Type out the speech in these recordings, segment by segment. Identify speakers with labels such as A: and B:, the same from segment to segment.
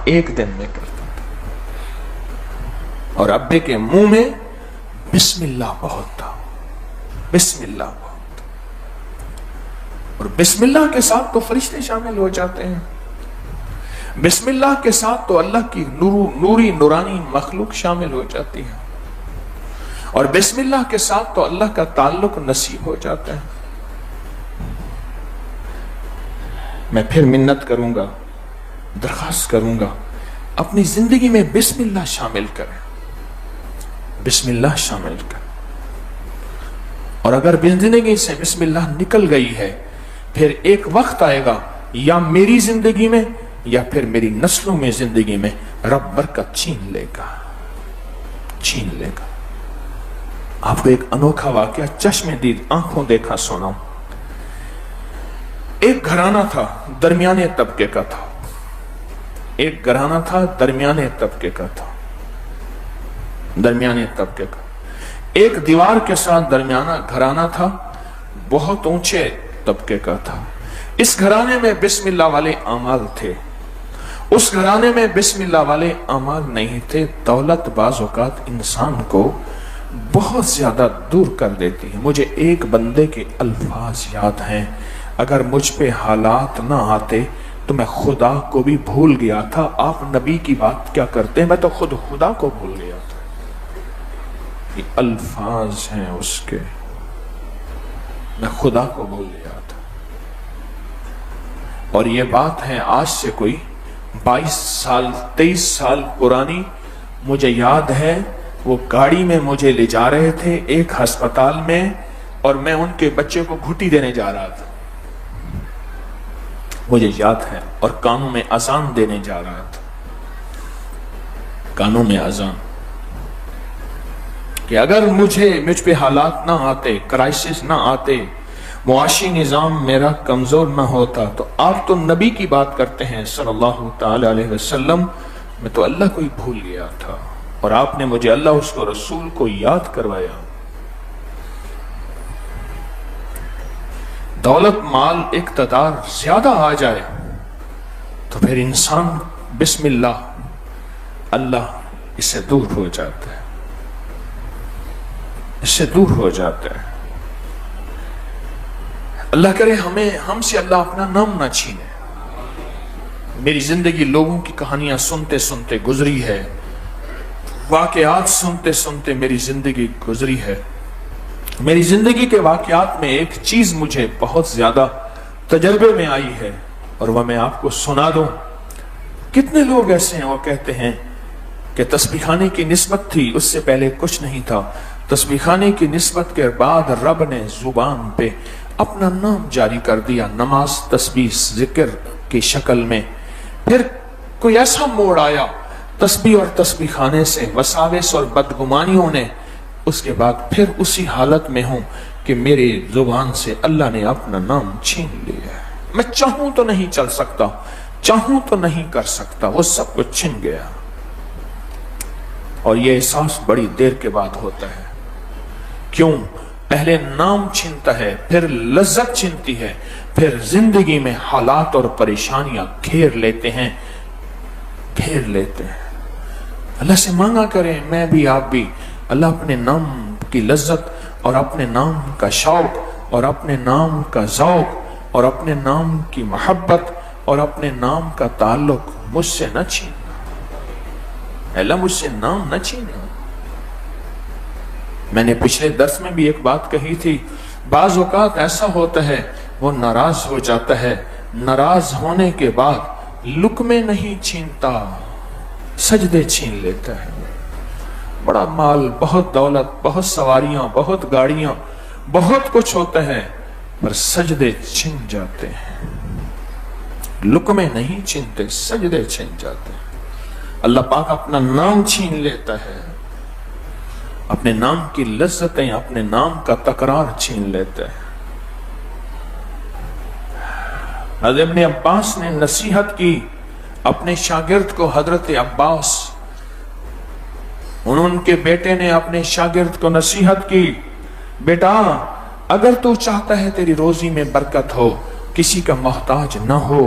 A: ایک دن میں کرتا تھا. اور ابے کے منہ میں بسم اللہ بہت تھا, بسم اللہ بہت. اور بسم اللہ کے ساتھ تو فرشتے شامل ہو جاتے ہیں, بسم اللہ کے ساتھ تو اللہ کی نوری نورانی مخلوق شامل ہو جاتی ہے, اور بسم اللہ کے ساتھ تو اللہ کا تعلق نصیب ہو جاتا ہے. میں پھر منت کروں گا, درخواست کروں گا, اپنی زندگی میں بسم اللہ شامل کریں, بسم اللہ شامل کریں. اور اگر زندگی سے بسم اللہ نکل گئی ہے, پھر ایک وقت آئے گا یا میری زندگی میں یا پھر میری نسلوں میں زندگی میں رب برکت چھین لے گا, چھین لے گا. آپ کو ایک انوکھا واقعہ چشم دید آنکھوں دیکھا سناؤں. ایک گھرانہ تھا, درمیانے طبقے کا تھا, ایک گھرانہ تھا درمیانے طبقے کا تھا, درمیانے طبقے کا. ایک دیوار کے ساتھ درمیانہ گھرانہ تھا, بہت اونچے طبقے کا تھا. اس گھرانے میں بسم اللہ والے اعمال تھے, اس گھرانے میں بسم اللہ والے اعمال نہیں تھے. دولت بعض اوقات انسان کو بہت زیادہ دور کر دیتی ہے. مجھے ایک بندے کے الفاظ یاد ہیں, اگر مجھ پہ حالات نہ آتے تو میں خدا کو بھی بھول گیا تھا. آپ نبی کی بات کیا کرتے ہیں, میں تو خود خدا کو بھول گیا تھا. یہ الفاظ ہیں اس کے, میں خدا کو بھول گیا تھا. اور یہ بات ہے آج سے کوئی 22 سال 23 سال پرانی. مجھے یاد ہے وہ گاڑی میں مجھے لے جا رہے تھے ایک ہسپتال میں, اور میں ان کے بچے کو گھٹی دینے جا رہا تھا, مجھے یاد ہے. اور کانوں میں اذان دینے جا رہا تھا, کانوں میں اذان, کہ اگر مجھ پہ حالات نہ آتے, کرائسس نہ آتے, معاشی نظام میرا کمزور نہ ہوتا, تو آپ تو نبی کی بات کرتے ہیں صلی اللہ تعالی علیہ وسلم, میں تو اللہ کو ہی بھول گیا تھا, اور آپ نے مجھے اللہ اس کو رسول کو یاد کروایا. دولت مال اقتدار زیادہ آ جائے تو پھر انسان بسم اللہ, اللہ اس سے دور ہو جاتا ہے, اس سے دور ہو جاتا ہے. اللہ کرے ہم سے اللہ اپنا نام نہ چھینے. میری زندگی لوگوں کی کہانیاں سنتے سنتے گزری ہے, واقعات سنتے سنتے میری زندگی گزری ہے. میری زندگی کے واقعات میں ایک چیز مجھے بہت زیادہ تجربے میں آئی ہے, اور وہ میں آپ کو سنا دوں. کتنے لوگ ایسے ہیں وہ کہتے ہیں کہ تسبیح خانے کی نسبت تھی, اس سے پہلے کچھ نہیں تھا. تسبیح خانے کی نسبت کے بعد رب نے زبان پہ اپنا نام جاری کر دیا, نماز تسبیح ذکر کی شکل میں. پھر کوئی ایسا موڑ آیا تسبیح اور تسبیح خانے سے, وساوس اور بدگمانیوں نے, اس کے بعد پھر اسی حالت میں ہوں کہ میرے زبان سے اللہ نے اپنا نام چھین لیا. میں چاہوں تو نہیں چل سکتا, چاہوں تو نہیں کر سکتا, وہ سب کچھ چھن گیا. اور یہ احساس بڑی دیر کے بعد ہوتا ہے. کیوں؟ پہلے نام چھنتا ہے, پھر لذت چھنتی ہے, پھر زندگی میں حالات اور پریشانیاں گھیر لیتے ہیں, گھیر لیتے ہیں. اللہ سے مانگا کریں, میں بھی آپ بھی, اللہ اپنے نام کی لذت اور اپنے نام کا شوق اور اپنے نام کا ذوق اور اپنے نام کی محبت اور اپنے نام کا تعلق مجھ سے نہ چھیننا. اللہ مجھ سے نام نہ چھیننا. میں نے پچھلے درس میں بھی ایک بات کہی تھی, بعض اوقات ایسا ہوتا ہے وہ ناراض ہو جاتا ہے, ناراض ہونے کے بعد لقمے نہیں چھینتا, سجدے چھین لیتا ہے. بڑا مال, بہت دولت, بہت سواریاں, بہت گاڑیاں, بہت کچھ ہوتا ہے, پر سجدے چھن جاتے ہیں. لقمے نہیں چھنتے, سجدے چھن جاتے ہیں. اللہ پاک اپنا نام چھین لیتا ہے, اپنے نام کی لذتیں, اپنے نام کا تکرار چھین لیتا ہے. حضرت ابن عباس نے نصیحت کی اپنے شاگرد کو. حضرت عباس, ان کے بیٹے نے اپنے شاگرد کو نصیحت کی, بیٹا اگر تو چاہتا ہے تیری روزی میں برکت ہو, کسی کا محتاج نہ ہو,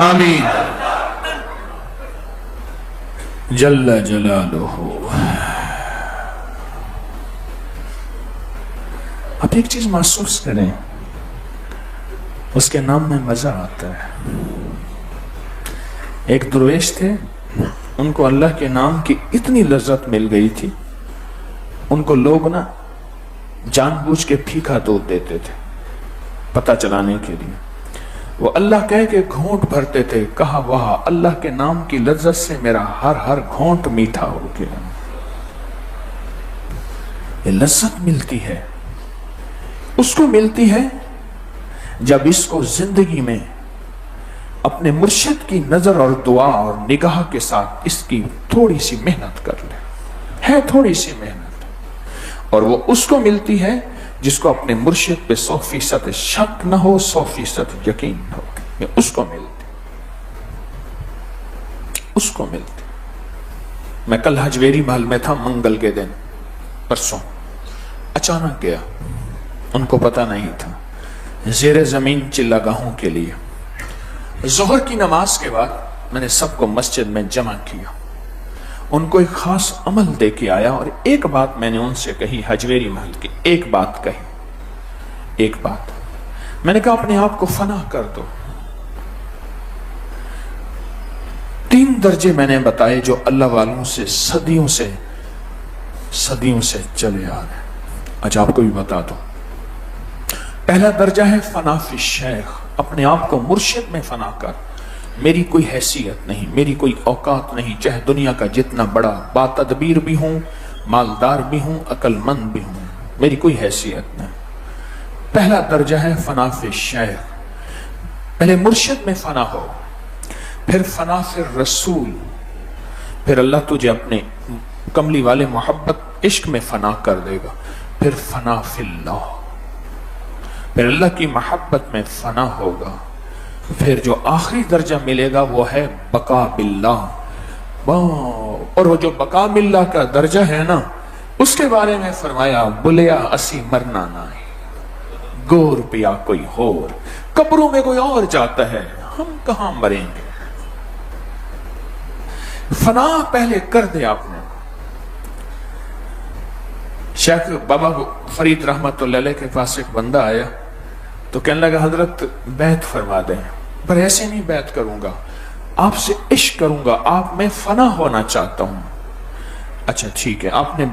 A: آمین جل جلالہ۔ آپ ایک چیز محسوس کریں، اس کے نام میں مزہ آتا ہے۔ ایک درویش تھے، ان کو اللہ کے نام کی اتنی لذت مل گئی تھی، ان کو لوگ نا جان بوجھ کے پھیکا دودھ دیتے تھے پتہ چلانے کے لیے۔ وہ اللہ کہہ کے گھونٹ بھرتے تھے، کہا وہاں اللہ کے نام کی لذت سے میرا ہر گھونٹ میٹھا ہو گیا۔ یہ لذت ملتی ہے، اس کو ملتی ہے جب اس کو زندگی میں اپنے مرشد کی نظر اور دعا اور نگاہ کے ساتھ اس کی تھوڑی سی محنت کر لے، ہے تھوڑی سی محنت، اور وہ اس کو ملتی ہے جس کو اپنے مرشد پہ 100% شک نہ ہو، 100% یقین ہو۔ یہ اس کو ملتی، اس کو ملتی۔ میں کل حجویری محل میں تھا، منگل کے دن، پرسوں، اچانک گیا، ان کو پتہ نہیں تھا، زیر زمین چلہ گاہوں کے لیے۔ ظہر کی نماز کے بعد میں نے سب کو مسجد میں جمع کیا، ان کو ایک خاص عمل دے کے آیا، اور ایک بات میں نے ان سے کہی، حجویری محل کی ایک بات کہی، ایک بات میں نے کہا اپنے آپ کو فنا کر دو۔ 3 درجے میں نے بتائے جو اللہ والوں سے صدیوں سے چلے آ رہے ہیں، آج آپ کو بھی بتا دو۔ پہلا درجہ ہے فنا فی الشیخ، اپنے آپ کو مرشد میں فنا کر۔ میری کوئی حیثیت نہیں، میری کوئی اوقات نہیں، چاہے دنیا کا جتنا بڑا با تدبیر بھی ہوں، مالدار بھی ہوں، عقل مند بھی ہوں، میری کوئی حیثیت نہیں۔ پہلا درجہ ہے فنا فی الشیخ، پہلے مرشد میں فنا ہو، پھر فنا فی الرسول، پھر اللہ تجھے اپنے کملی والے محبت عشق میں فنا کر دے گا، پھر فنا فی اللہ، پھر اللہ کی محبت میں فنا ہوگا، پھر جو آخری درجہ ملے گا وہ ہے بقا باللہ۔ اور وہ جو بقا باللہ کا درجہ ہے نا، اس کے بارے میں فرمایا بلیا اسی مرنا نہ گور پیا کوئی اور، قبروں میں کوئی اور جاتا ہے، ہم کہاں مریں گے۔ فنا پہلے کر دے آپ نے۔ شیخ بابا فرید رحمت اللہ علیہ کے پاس ایک بندہ آیا تو کہنے لگا حضرت بیعت فرما دیں، پر ایسے نہیں بیعت کروں گا، آپ سے عشق کروں گا، آپ میں فنا ہونا چاہتا ہوں۔ اچھا ٹھیک ہے، آپ نے